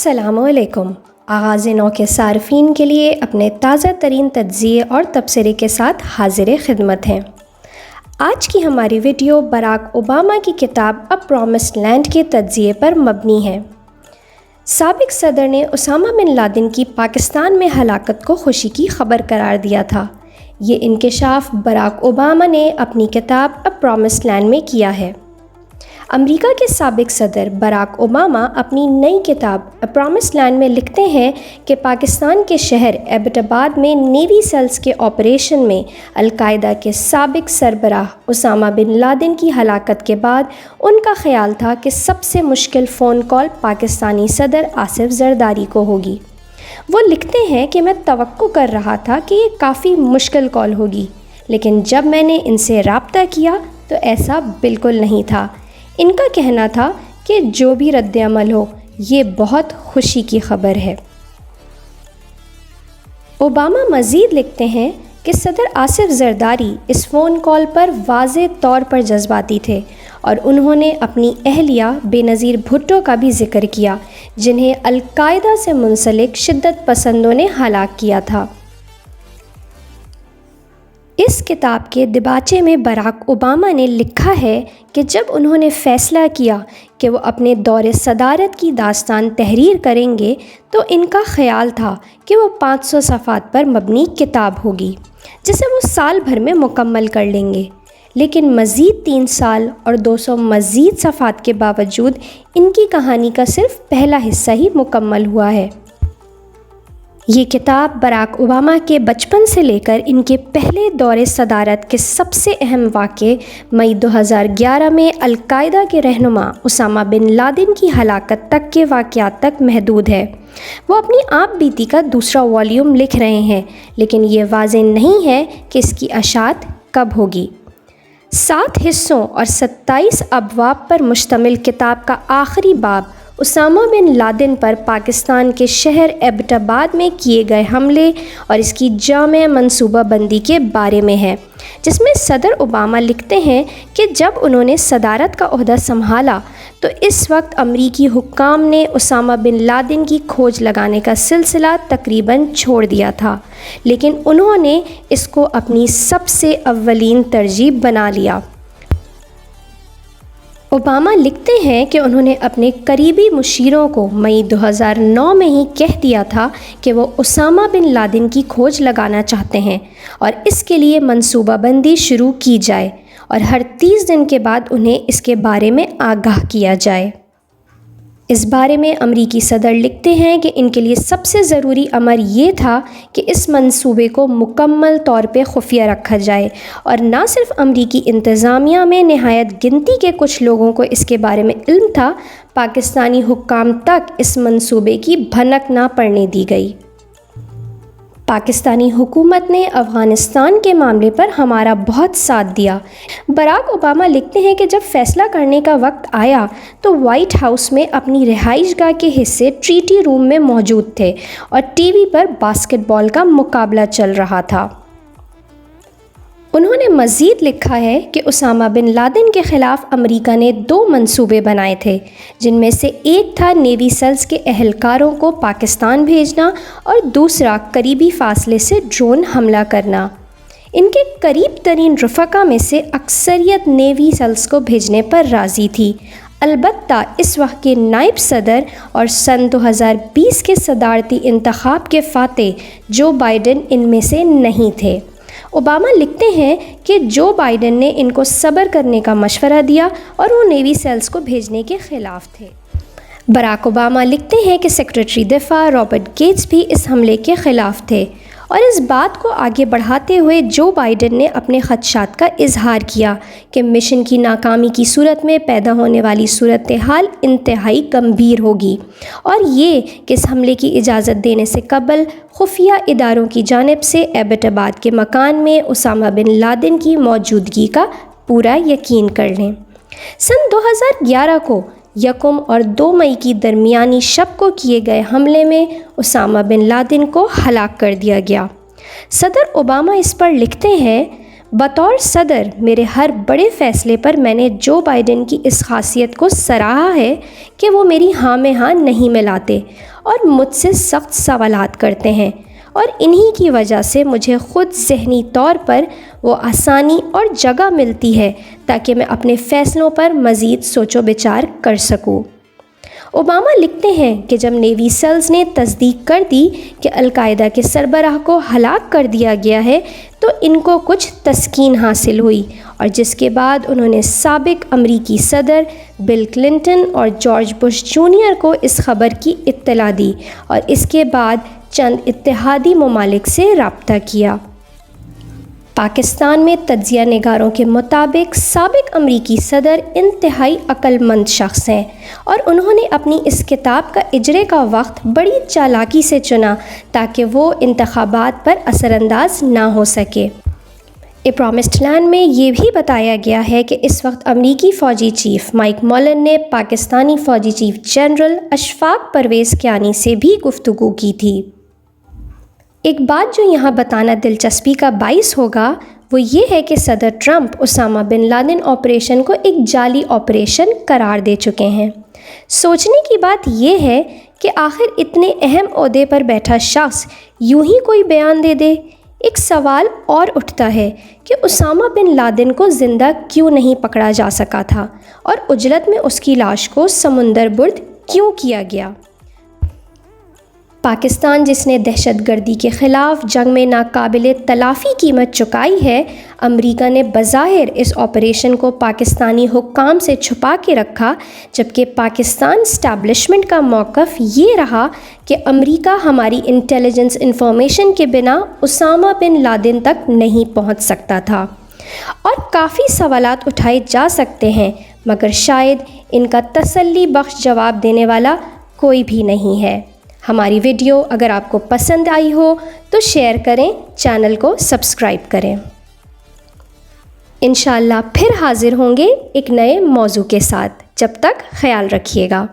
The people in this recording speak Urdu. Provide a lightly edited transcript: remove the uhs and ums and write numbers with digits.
السلام علیکم۔ آغاز نو کے صارفین کے لیے اپنے تازہ ترین تجزیے اور تبصرے کے ساتھ حاضر خدمت ہیں۔ آج کی ہماری ویڈیو براک اوباما کی کتاب اے پرومسڈ لینڈ کے تجزیے پر مبنی ہے۔ سابق صدر نے اسامہ بن لادن کی پاکستان میں ہلاکت کو خوشی کی خبر قرار دیا تھا۔ یہ انکشاف براک اوباما نے اپنی کتاب اے پرومسڈ لینڈ میں کیا ہے۔ امریکہ کے سابق صدر براک اوباما اپنی نئی کتاب اے پرومسڈ لینڈ میں لکھتے ہیں کہ پاکستان کے شہر ایبٹ آباد میں نیوی سیلز کے آپریشن میں القاعدہ کے سابق سربراہ اسامہ بن لادن کی ہلاکت کے بعد ان کا خیال تھا کہ سب سے مشکل فون کال پاکستانی صدر آصف زرداری کو ہوگی۔ وہ لکھتے ہیں کہ میں توقع کر رہا تھا کہ یہ کافی مشکل کال ہوگی، لیکن جب میں نے ان سے رابطہ کیا تو ایسا بالکل نہیں تھا۔ ان کا کہنا تھا کہ جو بھی رد عمل ہو، یہ بہت خوشی کی خبر ہے۔ اوباما مزید لکھتے ہیں کہ صدر آصف زرداری اس فون کال پر واضح طور پر جذباتی تھے اور انہوں نے اپنی اہلیہ بے نظیر بھٹو کا بھی ذکر کیا، جنہیں القاعدہ سے منسلک شدت پسندوں نے ہلاک کیا تھا۔ اس کتاب کے دباچے میں براک اوباما نے لکھا ہے کہ جب انہوں نے فیصلہ کیا کہ وہ اپنے دور صدارت کی داستان تحریر کریں گے تو ان کا خیال تھا کہ وہ 500 صفحات پر مبنی کتاب ہوگی، جسے وہ سال بھر میں مکمل کر لیں گے، لیکن مزید 3 سال اور 200 مزید صفحات کے باوجود ان کی کہانی کا صرف پہلا حصہ ہی مکمل ہوا ہے۔ یہ کتاب براک اوباما کے بچپن سے لے کر ان کے پہلے دور صدارت کے سب سے اہم واقعے مئی 2011 میں القاعدہ کے رہنما اسامہ بن لادن کی ہلاکت تک کے واقعات تک محدود ہے۔ وہ اپنی آپ بیتی کا دوسرا والیوم لکھ رہے ہیں، لیکن یہ واضح نہیں ہے کہ اس کی اشاعت کب ہوگی۔ 7 حصوں اور 27 ابواب پر مشتمل کتاب کا آخری باب اسامہ بن لادن پر پاکستان کے شہر ایبٹ آباد میں کیے گئے حملے اور اس کی جامع منصوبہ بندی کے بارے میں ہے، جس میں صدر اوباما لکھتے ہیں کہ جب انہوں نے صدارت کا عہدہ سنبھالا تو اس وقت امریکی حکام نے اسامہ بن لادن کی کھوج لگانے کا سلسلہ تقریباً چھوڑ دیا تھا، لیکن انہوں نے اس کو اپنی سب سے اولین ترجیح بنا لیا۔ اوباما لکھتے ہیں کہ انہوں نے اپنے قریبی مشیروں کو مئی 2009 میں ہی کہہ دیا تھا کہ وہ اسامہ بن لادن کی کھوج لگانا چاہتے ہیں اور اس کے لیے منصوبہ بندی شروع کی جائے اور ہر 30 دن کے بعد انہیں اس کے بارے میں آگاہ کیا جائے۔ اس بارے میں امریکی صدر لکھتے ہیں کہ ان کے لیے سب سے ضروری امر یہ تھا کہ اس منصوبے کو مکمل طور پہ خفیہ رکھا جائے، اور نہ صرف امریکی انتظامیہ میں نہایت گنتی کے کچھ لوگوں کو اس کے بارے میں علم تھا، پاکستانی حکام تک اس منصوبے کی بھنک نہ پڑنے دی گئی۔ پاکستانی حکومت نے افغانستان کے معاملے پر ہمارا بہت ساتھ دیا۔ براک اوباما لکھتے ہیں کہ جب فیصلہ کرنے کا وقت آیا تو وائٹ ہاؤس میں اپنی رہائش گاہ کے حصے ٹریٹی روم میں موجود تھے اور ٹی وی پر باسکٹ بال کا مقابلہ چل رہا تھا۔ انہوں نے مزید لکھا ہے کہ اسامہ بن لادن کے خلاف امریکہ نے 2 منصوبے بنائے تھے، جن میں سے ایک تھا نیوی سیلز کے اہلکاروں کو پاکستان بھیجنا اور دوسرا قریبی فاصلے سے ڈرون حملہ کرنا۔ ان کے قریب ترین رفقا میں سے اکثریت نیوی سیلز کو بھیجنے پر راضی تھی، البتہ اس وقت کے نائب صدر اور سن 2020 کے صدارتی انتخاب کے فاتح جو بائیڈن ان میں سے نہیں تھے۔ اوباما لکھتے ہیں کہ جو بائیڈن نے ان کو صبر کرنے کا مشورہ دیا اور وہ نیوی سیلز کو بھیجنے کے خلاف تھے۔ براک اوباما لکھتے ہیں کہ سیکریٹری دفاع رابرٹ گیٹس بھی اس حملے کے خلاف تھے، اور اس بات کو آگے بڑھاتے ہوئے جو بائیڈن نے اپنے خدشات کا اظہار کیا کہ مشن کی ناکامی کی صورت میں پیدا ہونے والی صورتحال انتہائی گمبھیر ہوگی، اور یہ کہ اس حملے کی اجازت دینے سے قبل خفیہ اداروں کی جانب سے ایبٹ آباد کے مکان میں اسامہ بن لادن کی موجودگی کا پورا یقین کر لیں۔ سن 2011 کو 1 اور 2 مئی کی درمیانی شب کو کیے گئے حملے میں اسامہ بن لادن کو ہلاک کر دیا گیا۔ صدر اوباما اس پر لکھتے ہیں، بطور صدر میرے ہر بڑے فیصلے پر میں نے جو بائیڈن کی اس خاصیت کو سراہا ہے کہ وہ میری ہاں میں ہاں نہیں ملاتے اور مجھ سے سخت سوالات کرتے ہیں، اور انہی کی وجہ سے مجھے خود ذہنی طور پر وہ آسانی اور جگہ ملتی ہے تاکہ میں اپنے فیصلوں پر مزید سوچ و بچار کر سکوں۔ اوباما لکھتے ہیں کہ جب نیوی سیلز نے تصدیق کر دی کہ القاعدہ کے سربراہ کو ہلاک کر دیا گیا ہے تو ان کو کچھ تسکین حاصل ہوئی، اور جس کے بعد انہوں نے سابق امریکی صدر بل کلنٹن اور جارج بش جونیئر کو اس خبر کی اطلاع دی اور اس کے بعد چند اتحادی ممالک سے رابطہ کیا۔ پاکستان میں تجزیہ نگاروں کے مطابق سابق امریکی صدر انتہائی عقل مند شخص ہیں، اور انہوں نے اپنی اس کتاب کا اجرے کا وقت بڑی چالاکی سے چنا تاکہ وہ انتخابات پر اثر انداز نہ ہو سکے۔ اے پرومسڈ لینڈ میں یہ بھی بتایا گیا ہے کہ اس وقت امریکی فوجی چیف مائک مولن نے پاکستانی فوجی چیف جنرل اشفاق پرویز کیانی سے بھی گفتگو کی تھی۔ ایک بات جو یہاں بتانا دلچسپی کا باعث ہوگا وہ یہ ہے کہ صدر Trump Osama bin Laden operation کو ایک جعلی آپریشن قرار دے چکے ہیں۔ سوچنے کی بات یہ ہے کہ آخر اتنے اہم عہدے پر بیٹھا شخص یوں ہی کوئی بیان دے دے۔ ایک سوال اور اٹھتا ہے کہ اسامہ بن لادن کو زندہ کیوں نہیں پکڑا جا سکا تھا، اور عجلت میں اس کی لاش کو سمندر برد کیوں کیا گیا؟ پاکستان جس نے دہشت گردی کے خلاف جنگ میں ناقابل تلافی قیمت چکائی ہے، امریکہ نے بظاہر اس آپریشن کو پاکستانی حکام سے چھپا کے رکھا، جبکہ پاکستان اسٹیبلشمنٹ کا موقف یہ رہا کہ امریکہ ہماری انٹیلیجنس انفارمیشن کے بنا اسامہ بن لادن تک نہیں پہنچ سکتا تھا۔ اور کافی سوالات اٹھائے جا سکتے ہیں، مگر شاید ان کا تسلی بخش جواب دینے والا کوئی بھی نہیں ہے۔ ہماری ویڈیو اگر آپ کو پسند آئی ہو تو شیئر کریں، چینل کو سبسکرائب کریں۔ انشاءاللہ پھر حاضر ہوں گے ایک نئے موضوع کے ساتھ، جب تک خیال رکھیے گا۔